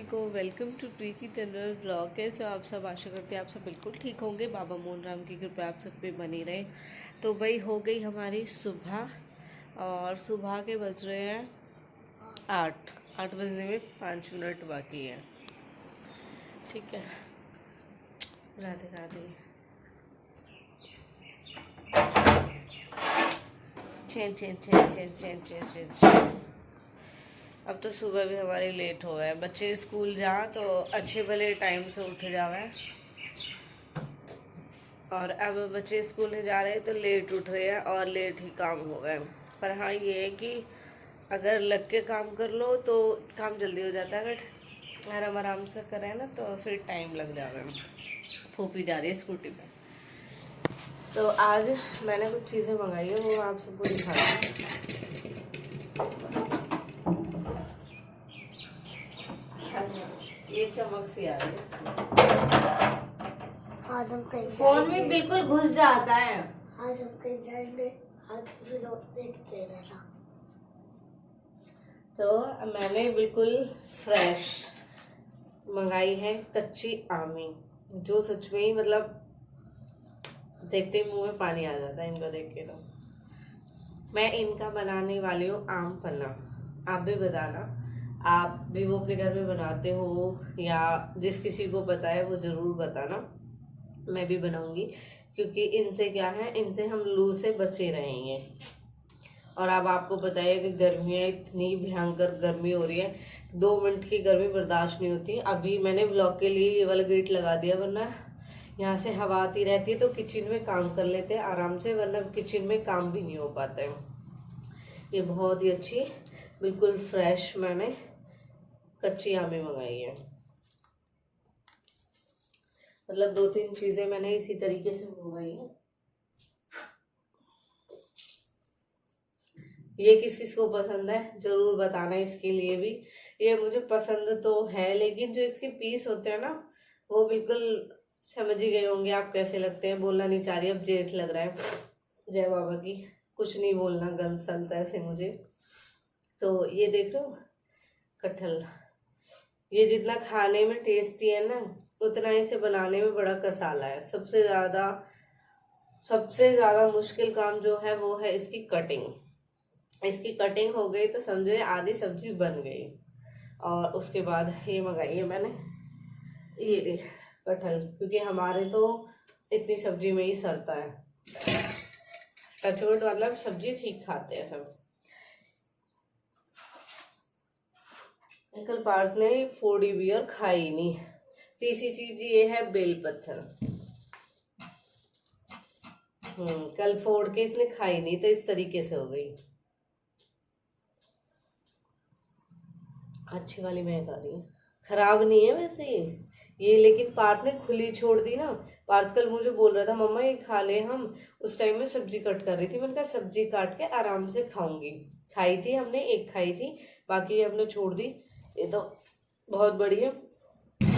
को welcome to Preeti Tanwar blog. कैसे हो आप सब? आशा करते हैं आप सब बिल्कुल ठीक होंगे। बाबा मोहन राम की कृपा आप सब पे बनी रहे। तो भाई हो गई हमारी सुबह और सुबह के बज रहे हैं 8 बजने में 5 मिनट बाकी है। ठीक है, राधे राधे। चैन चैन चैन चैन चैन चैन चैन। अब तो सुबह भी हमारी लेट हो गए। बच्चे स्कूल जा तो अच्छे भले टाइम से उठ जावे, और अब बच्चे स्कूल में जा रहे हैं तो लेट उठ रहे हैं और लेट ही काम हो गए। पर हाँ ये है कि अगर लग के काम कर लो तो काम जल्दी हो जाता है। अगर आराम से करें ना तो फिर टाइम लग जावे। फूफी जा रही है स्कूटी पे। तो आज मैंने कुछ चीज़ें मंगाई है, वो आप सबको दिखाती हूँ। ये चमक सी आ रही है। आज हम कहीं फोन में बिल्कुल घुस जाता है। आज हम कहीं जाएंगे, आज फिर देखते रहना। तो मैंने बिल्कुल फ्रेश मंगाई है कच्ची आमी, जो सच में ही मतलब देखते ही मुंह में पानी आ जाता है इनको देख के। तो मैं इनका बनाने वाली हूँ आम पन्ना। आप भी बताना, आप भी वो अपने घर में बनाते हो या जिस किसी को पता है वो ज़रूर बताना। मैं भी बनाऊंगी क्योंकि इनसे क्या है, इनसे हम लू से बचे रहेंगे। और अब आपको पता है कि गर्मियाँ इतनी भयंकर गर्मी हो रही है, 2 मिनट की गर्मी बर्दाश्त नहीं होती। अभी मैंने व्लॉग के लिए ये वाला गेट लगा दिया, वरना यहाँ से हवा आती रहती है तो किचन में काम कर लेते हैं आराम से, वरना किचन में काम भी नहीं हो पाता है। ये बहुत ही अच्छी बिल्कुल फ्रेश मैंने कच्ची आमी मंगाई है। मतलब 2-3 चीजें मैंने इसी तरीके से मंगवाई है। ये किस किस को पसंद है जरूर बताना। इसके लिए भी ये मुझे पसंद तो है, लेकिन जो इसके पीस होते हैं ना वो बिल्कुल समझ ही गए होंगे आप कैसे लगते हैं। बोलना नहीं चाह रही, अब जेठ लग रहा है। जय बाबा की, कुछ नहीं बोलना गलत सलत ऐसे मुझे। तो ये देख लो कटहल, ये जितना खाने में टेस्टी है ना उतना इसे बनाने में बड़ा कसाला है। सबसे ज़्यादा मुश्किल काम जो है वो है इसकी कटिंग। इसकी कटिंग हो गई तो समझो आधी सब्जी बन गई। और उसके बाद ये मंगाई है मैंने ये कटहल, क्योंकि हमारे तो इतनी सब्जी में ही सरता है। टचवुड मतलब सब्जी ठीक खाते हैं सब। कल पार्थ ने फोड़ी भी और खाई नहीं। तीसरी चीज ये है बेल पत्थर। कल फोड़ के इसने खाई नहीं तो इस तरीके से हो गई। अच्छी वाली महक आ रही है, खराब नहीं है वैसे ये लेकिन पार्थ ने खुली छोड़ दी ना। पार्थ कल मुझे बोल रहा था मम्मा ये खा ले हम। उस टाइम में सब्जी कट कर रही थी, मैंने कहा सब्जी काट के आराम से खाऊंगी। खाई थी हमने, एक खाई थी, बाकी हमने छोड़ दी। ये तो बहुत बढ़िया,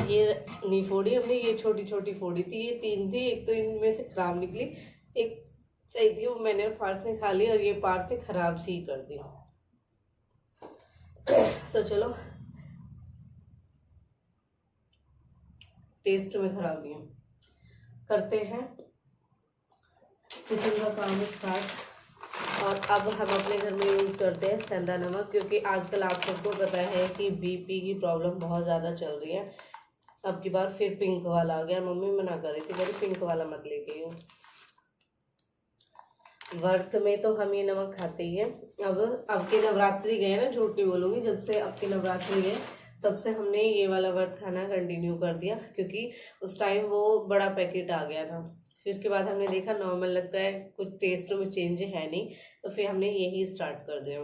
ये नहीं फोड़ी हमने, ये छोटी छोटी फोड़ी थी। ये 3 थी, एक तो इनमें से खराब निकली, एक सही थी, वो मैंने और पार्थ ने खा ली, और ये पार्थ ने खराब सी कर दी। तो चलो, टेस्ट में खराबी है। करते हैं किचन का काम स्टार्ट। और अब हम अपने घर में यूज़ करते हैं सेंधा नमक, क्योंकि आजकल आप सबको पता है कि बीपी की प्रॉब्लम बहुत ज़्यादा चल रही है। अब की बार फिर पिंक वाला आ गया। मम्मी मना कर रही थी, मेरी पिंक वाला मत लेके आऊँ। व्रत में तो हम ये नमक खाते ही हैं। अब के नवरात्रि गए ना, झूठ नहीं बोलूँगी, जब से अब के नवरात्रि गए तब से हमने ये वाला व्रत खाना कंटिन्यू कर दिया, क्योंकि उस टाइम वो बड़ा पैकेट आ गया था। फिर उसके बाद हमने देखा नॉर्मल लगता है, कुछ टेस्ट में चेंज है नहीं, तो फिर हमने यही स्टार्ट कर दिया।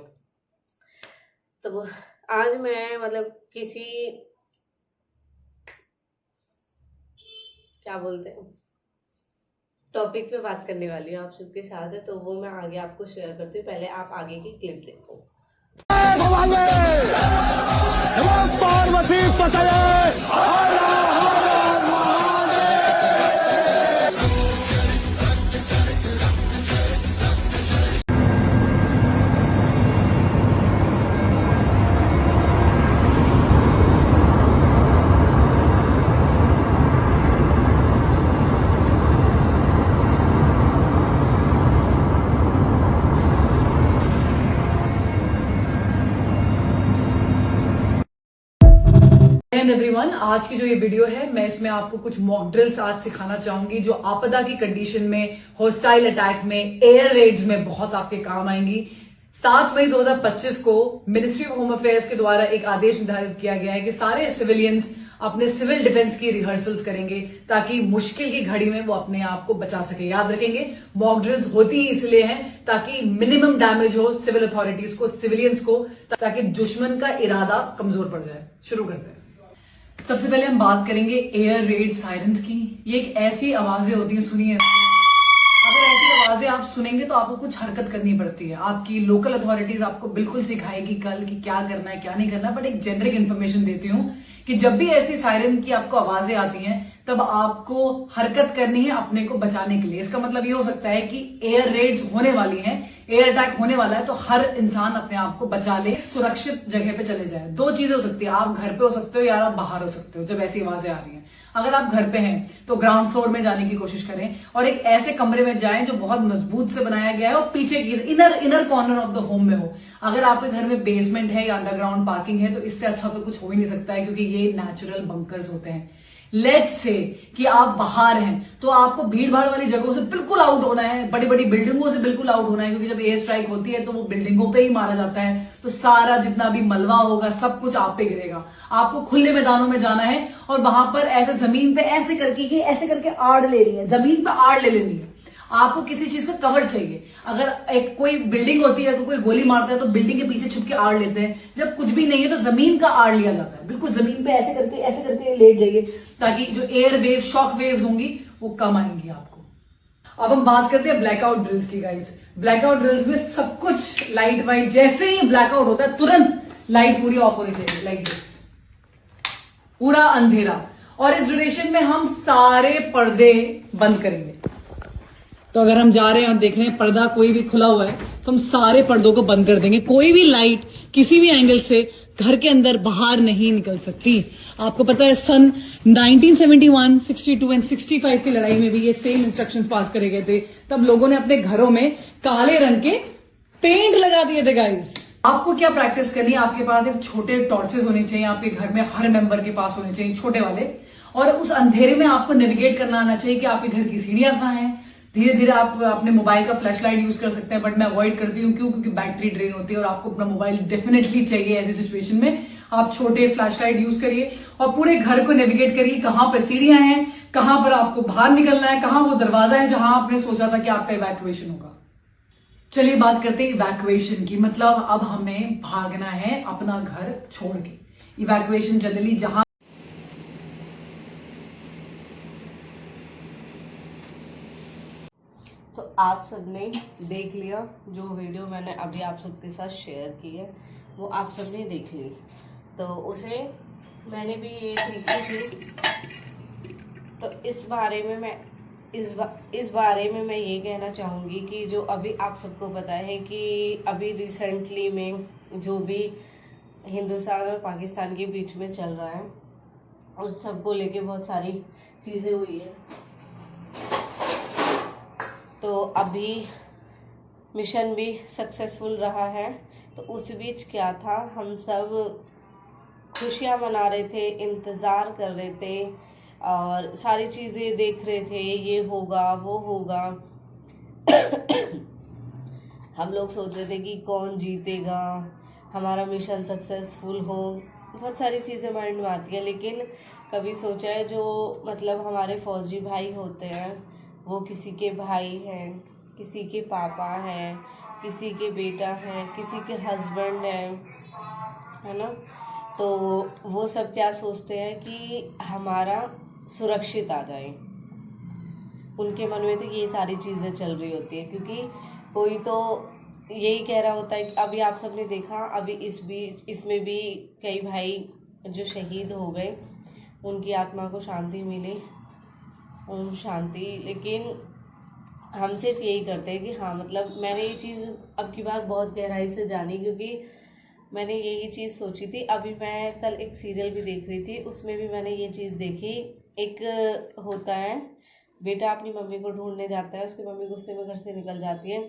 तो आज मैं मतलब किसी क्या बोलते हैं टॉपिक पे बात करने वाली हूँ आप सबके साथ है, तो वो मैं आगे आपको शेयर करती हूँ। पहले आप आगे की क्लिप देखो। पार्वती एवरीवन, आज की जो ये वीडियो है मैं इसमें आपको कुछ मॉक ड्रिल्स आज सिखाना चाहूंगी जो आपदा की कंडीशन में, हॉस्टाइल अटैक में, एयर रेड्स में बहुत आपके काम आएंगी। 7 मई 2025 को मिनिस्ट्री ऑफ होम अफेयर्स के द्वारा एक आदेश निर्धारित किया गया है कि सारे सिविलियंस अपने सिविल डिफेंस की रिहर्सल्स करेंगे ताकि मुश्किल की घड़ी में वो अपने आप को बचा सके। याद रखेंगे, मॉक ड्रिल्स होती ही इसलिए हैं ताकि मिनिमम डैमेज हो सिविल अथॉरिटीज को, सिविलियंस को, ताकि दुश्मन का इरादा कमजोर पड़ जाए। शुरू करते हैं। सबसे पहले हम बात करेंगे एयर रेड सायरन्स की। ये एक ऐसी आवाजें होती हैं, सुनिए। अगर ऐसी आवाजें आप सुनेंगे तो आपको कुछ हरकत करनी पड़ती है। आपकी लोकल अथॉरिटीज आपको बिल्कुल सिखाएगी कल कि क्या करना है क्या नहीं करना, बट एक जेनरिक इन्फॉर्मेशन देती हूँ कि जब भी ऐसी सायरन की आपको आवाजें आती हैं तब आपको हरकत करनी है अपने को बचाने के लिए। इसका मतलब ये हो सकता है कि एयर रेड्स होने वाली हैं, एयर अटैक होने वाला है, तो हर इंसान अपने आप को बचा ले, सुरक्षित जगह पे चले जाए। 2 चीजें हो सकती है, आप घर पे हो सकते हो या आप बाहर हो सकते हो जब ऐसी आवाजें आ रही हैं। अगर आप घर पे हैं तो ग्राउंड फ्लोर में जाने की कोशिश करें और एक ऐसे कमरे में जाएं जो बहुत मजबूत से बनाया गया है और पीछे की inner corner of the home में हो। अगर आपके घर में बेसमेंट है या अंडरग्राउंड पार्किंग है तो इससे अच्छा तो कुछ हो ही नहीं सकता है, क्योंकि ये नेचुरल बंकर्स होते हैं। लेट्स से कि आप बाहर हैं तो आपको भीड़ भाड़ वाली जगहों से बिल्कुल आउट होना है, बड़ी बड़ी बिल्डिंगों से बिल्कुल आउट होना है, क्योंकि जब एयर स्ट्राइक होती है तो वो बिल्डिंगों पे ही मारा जाता है, तो सारा जितना भी मलबा होगा सब कुछ आप पे गिरेगा। आपको खुले मैदानों में जाना है और वहां पर ऐसे जमीन पे ऐसे करके आड़ ले रही है, जमीन पे आड़ ले लेनी है। आपको किसी चीज का कवर चाहिए। अगर एक कोई बिल्डिंग होती है तो कोई गोली मारता है तो बिल्डिंग के पीछे छुप के आड़ लेते हैं। जब कुछ भी नहीं है तो जमीन का आड़ लिया जाता है। बिल्कुल जमीन पे ऐसे करके लेट जाइए ताकि जो एयर वेव, शॉक वेव्स होंगी वो कम आएंगी आपको। अब हम बात करते हैं ब्लैकआउट ड्रिल्स की गाइस। ब्लैकआउट ड्रिल्स में सब कुछ लाइट वाइट, जैसे ही ब्लैकआउट होता है तुरंत लाइट पूरी ऑफ होनी चाहिए, लाइक दिस, पूरा अंधेरा। और इस ड्यूरेशन में हम सारे पर्दे बंद करेंगे। तो अगर हम जा रहे हैं और देख रहे हैं पर्दा कोई भी खुला हुआ है तो हम सारे पर्दों को बंद कर देंगे। कोई भी लाइट किसी भी एंगल से घर के अंदर बाहर नहीं निकल सकती। आपको पता है सन 1971, 62 एंड 65 की लड़ाई में भी ये सेम इंस्ट्रक्शंस पास करे गए थे। तब लोगों ने अपने घरों में काले रंग के पेंट लगा दिए थे गाइस। आपको क्या प्रैक्टिस करनी है, आपके पास एक छोटे टॉर्चेस होने चाहिए, आपके घर में हर मेंबर के पास होने चाहिए छोटे वाले, और उस अंधेरे में आपको नेविगेट करना आना चाहिए कि आपके घर की सीढ़ियां कहाँ हैं। धीरे धीरे आप अपने मोबाइल का फ्लैश लाइट यूज कर सकते हैं, बट मैं अवॉइड करती हूँ। क्यों? क्योंकि बैटरी ड्रेन होती है और आपको अपना मोबाइल डेफिनेटली चाहिए ऐसी सिचुएशन में। आप छोटे फ्लैश लाइट यूज करिए और पूरे घर को नेविगेट करिए, कहां पर सीढ़ियां हैं, कहां पर आपको बाहर निकलना है, कहां वो दरवाजा है जहां आपने सोचा था कि आपका इवैक्यूएशन होगा। चलिए बात करते हैं इवैक्यूएशन की। मतलब अब हमें भागना है अपना घर छोड़ के। इवैक्यूएशन जनरली जहां तो आप सबने देख लिया, जो वीडियो मैंने अभी आप सबके साथ शेयर की है वो आप सबने देख ली। तो उसे मैंने भी ये देखी थी। तो इस बारे में मैं ये कहना चाहूँगी कि जो अभी आप सबको पता है कि अभी रिसेंटली में जो भी हिंदुस्तान और पाकिस्तान के बीच में चल रहा है उस सबको लेके बहुत सारी चीज़ें हुई है। तो अभी मिशन भी सक्सेसफुल रहा है। तो उस बीच क्या था, हम सब खुशियाँ मना रहे थे, इंतज़ार कर रहे थे और सारी चीज़ें देख रहे थे, ये होगा वो होगा। हम लोग सोच रहे थे कि कौन जीतेगा, हमारा मिशन सक्सेसफुल हो, बहुत सारी चीज़ें माइंड में आती हैं। लेकिन कभी सोचा है जो मतलब हमारे फौजी भाई होते हैं वो किसी के भाई हैं, किसी के पापा हैं, किसी के बेटा हैं, किसी के हस्बैंड हैं, है ना। तो वो सब क्या सोचते हैं कि हमारा सुरक्षित आ जाए। उनके मन में तो ये सारी चीज़ें चल रही होती है, क्योंकि कोई तो यही कह रहा होता है कि अभी आप सबने देखा, अभी इसमें भी कई भाई जो शहीद हो गए, उनकी आत्मा को शांति मिले, ओम शांति। लेकिन हम सिर्फ यही करते हैं कि हाँ, मतलब मैंने ये चीज़ अब की बार बहुत गहराई से जानी, क्योंकि मैंने यही चीज़ सोची थी। अभी मैं कल एक सीरियल भी देख रही थी, उसमें भी मैंने ये चीज़ देखी। एक होता है, बेटा अपनी मम्मी को ढूंढने जाता है, उसकी मम्मी गुस्से में घर से निकल जाती है,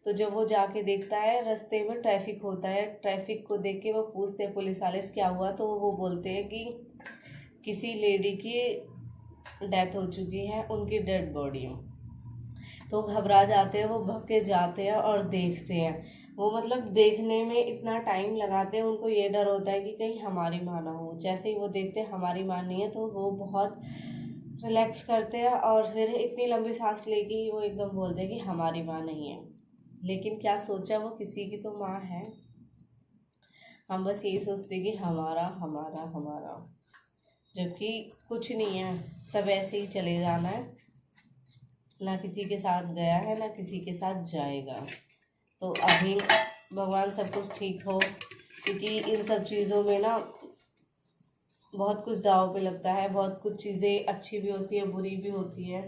तो जब वो जाके देखता है रास्ते में ट्रैफिक होता है, ट्रैफिक को देख के वो पूछते हैं पुलिस वाले से क्या हुआ, तो वो बोलते हैं कि किसी लेडी की डेथ हो चुकी है, उनकी डेड बॉडी। तो घबरा जाते हैं, वो भग के जाते हैं और देखते हैं। वो मतलब देखने में इतना टाइम लगाते हैं, उनको ये डर होता है कि कहीं हमारी माँ ना हो। जैसे ही वो देखते हैं हमारी माँ नहीं है, तो वो बहुत रिलैक्स करते हैं और फिर इतनी लंबी सांस लेके वो एकदम बोलते हैं कि हमारी माँ नहीं है। लेकिन क्या सोचा, वो किसी की तो माँ है। हम बस यही सोचते कि हमारा हमारा हमारा, जबकि कुछ नहीं है, सब ऐसे ही चले जाना है। ना किसी के साथ गया है, ना किसी के साथ जाएगा। तो अभी भगवान सब कुछ ठीक हो, क्योंकि इन सब चीज़ों में ना बहुत कुछ दाव पे लगता है। बहुत कुछ चीज़ें अच्छी भी होती है, बुरी भी होती है।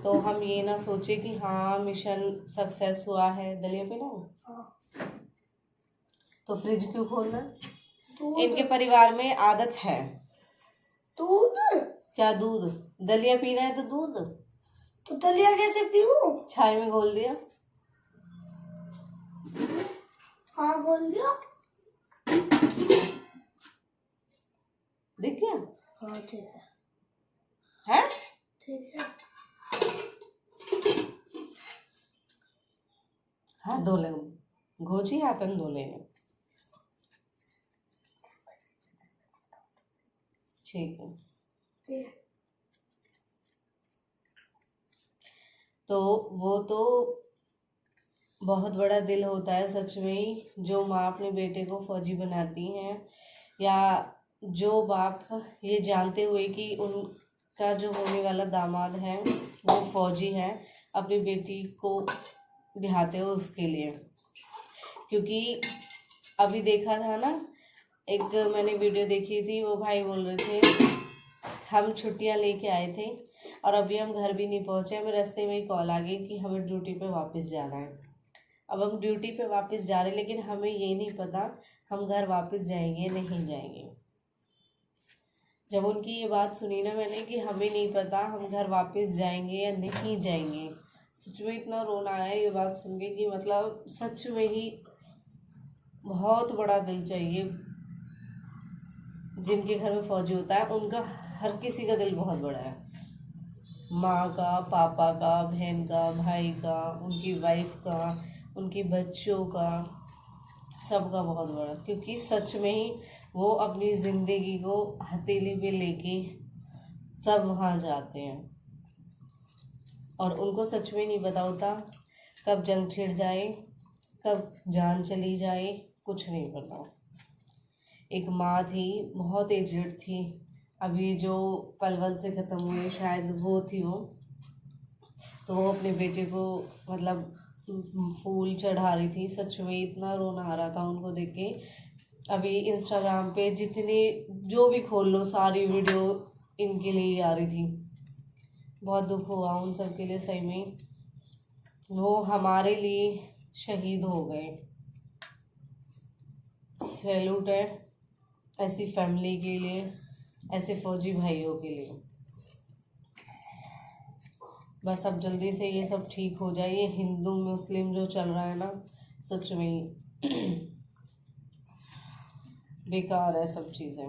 तो हम ये ना सोचे कि हाँ मिशन सक्सेस हुआ है। दलिया पे ना तो फ्रिज क्यों खोलना? इनके परिवार में आदत है दूध। क्या दूध? दलिया पीना है तो दूध, तो दलिया कैसे पीऊं? छाई में घोल दिया। हाँ बोल दिया। देख गया? हाँ ठीक है, है ठीक है। हाथ धो ले, घोची हाथन धो लेने। ठीक है। ठीक है। तो वो तो बहुत बड़ा दिल होता है सच में ही, जो माँ अपने बेटे को फौजी बनाती हैं, या जो बाप ये जानते हुए कि उनका जो होने वाला दामाद है वो फौजी है, अपनी बेटी को बिहाते हो उसके लिए। क्योंकि अभी देखा था ना, एक मैंने वीडियो देखी थी, वो भाई बोल रहे थे हम छुट्टियां लेके आए थे और अभी हम घर भी नहीं पहुंचे, हमें रास्ते में ही कॉल आ गई कि हमें ड्यूटी पे वापस जाना है। अब हम ड्यूटी पे वापस जा रहे, लेकिन हमें ये नहीं पता हम घर वापस जाएंगे नहीं जाएंगे। जब उनकी ये बात सुनी ना मैंने कि हमें नहीं पता हम घर वापस जाएंगे या नहीं जाएंगे, सच में इतना रोना आया ये बात सुन के कि मतलब सच में ही बहुत बड़ा दिल चाहिए। जिनके घर में फौजी होता है उनका हर किसी का दिल बहुत बड़ा है, माँ का, पापा का, बहन का, भाई का, उनकी वाइफ का, उनकी बच्चों का, सबका बहुत बड़ा। क्योंकि सच में ही वो अपनी ज़िंदगी को हथेली पे लेके तब वहाँ जाते हैं और उनको सच में नहीं पता होता कब जंग छिड़ जाए, कब जान चली जाए, कुछ नहीं पता। एक माँ थी, बहुत एजेड थी, अभी जो पलवल से ख़त्म हुए शायद वो थी वो, तो वो अपने बेटे को मतलब फूल चढ़ा रही थी। सच में इतना रोना आ रहा था उनको देख के। अभी इंस्टाग्राम पे जितनी जो भी खोल लो सारी वीडियो इनके लिए ही आ रही थी। बहुत दुख हुआ उन सब के लिए, सही में वो हमारे लिए शहीद हो गए। सैल्यूट है ऐसी फैमिली के लिए, ऐसे फौजी भाइयों के लिए। बस अब जल्दी से ये सब ठीक हो जाए। ये हिंदू मुस्लिम जो चल रहा है ना, सच में ही बेकार है सब चीज़ें।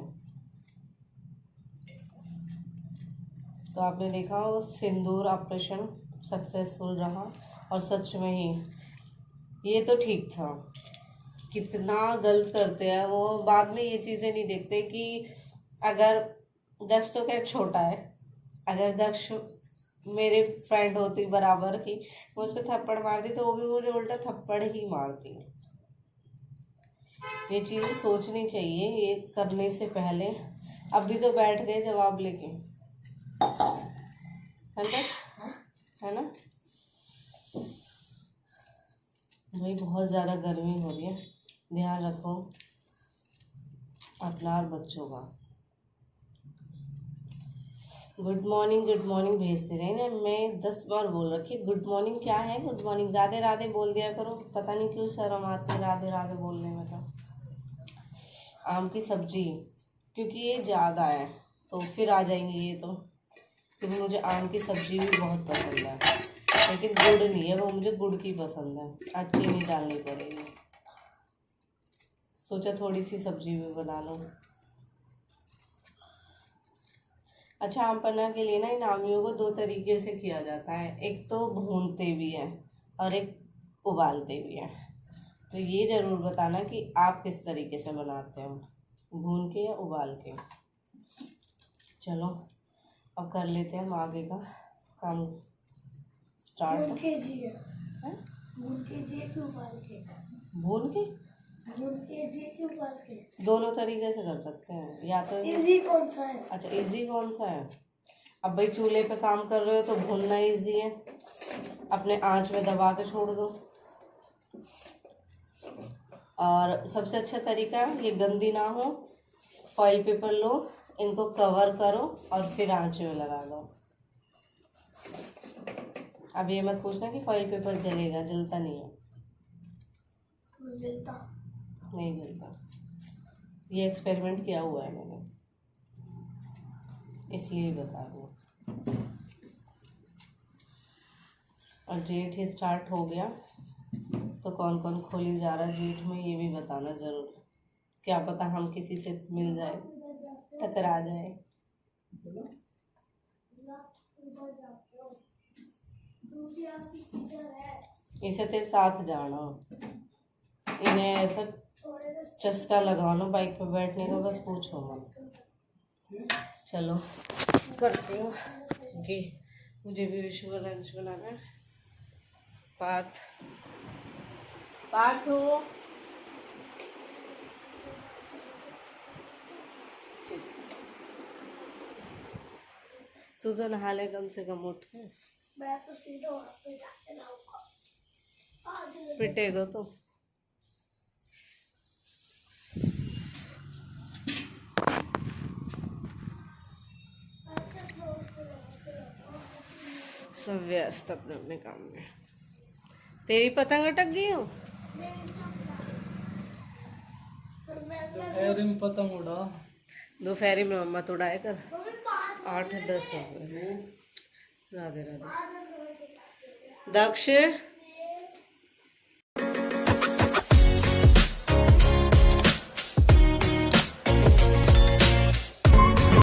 तो आपने देखा वो सिंदूर ऑपरेशन सक्सेसफुल रहा और सच में ही ये तो ठीक था। कितना गलत करते हैं वो, बाद में ये चीज़ें नहीं देखते कि अगर दक्ष तो क्या छोटा है, अगर दक्ष मेरे फ्रेंड होती बराबर की, मैं उसको थप्पड़ मारती तो वो भी मुझे उल्टा थप्पड़ ही मारती। ये चीज़ें सोचनी चाहिए ये करने से पहले। अभी तो बैठ गए जवाब लेके, है दक्ष, है ना भाई? बहुत ज़्यादा गर्मी हो रही है, ध्यान रखो अपना और बच्चों का। गुड मॉर्निंग भेजते रहे ना, मैं 10 बार बोल रखी गुड मॉर्निंग क्या है, गुड मॉर्निंग राधे राधे बोल दिया करो। पता नहीं क्यों शर्म आती है राधे राधे बोलने में। तो आम की सब्जी क्योंकि ये ज़्यादा है तो फिर आ जाएंगे ये तो, क्योंकि मुझे आम की सब्जी भी बहुत पसंद है। लेकिन गुड़ नहीं है, वो मुझे गुड़ की पसंद है। आज चीनी डालनी पड़ेगी। सोचा थोड़ी सी सब्जी भी बना लो। अच्छा, आम पन्ना के लिए ना इन आमियों को 2 तरीके से किया जाता है, एक तो भूनते भी हैं और एक उबालते भी हैं। तो ये ज़रूर बताना कि आप किस तरीके से बनाते हो, भून के या उबाल के। चलो अब कर लेते हैं हम आगे का काम स्टार्ट। भून के जी है, भून के जी कि उबाल के? भून के, भून के जी कि उबाल के? दोनों तरीके से कर सकते हैं, या तो इजी कौन सा है? अच्छा, इजी कौन सा है? अब भाई चूल्हे पे काम कर रहे हो तो भूनना इजी है, अपने आंच में दबा के छोड़ दो। और सबसे अच्छा तरीका है, ये गंदी ना हो, फॉइल पेपर लो, इनको कवर करो और फिर आंच में लगा दो। अब ये मत पूछना कि फॉइल पेपर जलेगा, जलता नहीं है। जलता नहीं जलता, ये एक्सपेरिमेंट किया हुआ है मैंने, इसलिए बता दूँ। और जेठ ही स्टार्ट हो गया, तो कौन कौन खोली जा रहा है जेठ में ये भी बताना ज़रूर। क्या पता हम किसी से मिल जाए, टकरा जाए। इसे तेरे साथ जाना, इन्हें ऐसा चस्का लगाना बाइक पे बैठने का, बस पूछो मत। चलो करती हूँ क्योंकि मुझे भी विशु का लंच बनाना है। पार्थू तू तो नहा ले कम से कम उठ के। मैं तो सीधा वहाँ पे जाके नहाऊंगा। पिटेगा तो। सब व्यस्त अपने अपने काम में। तेरी पतंग अटक गई हो? दोपहर में पतंग उड़ा, दोपहरी में मम्मा तो उड़ाए कर। 8-10 हो गए। राधे राधे। दक्ष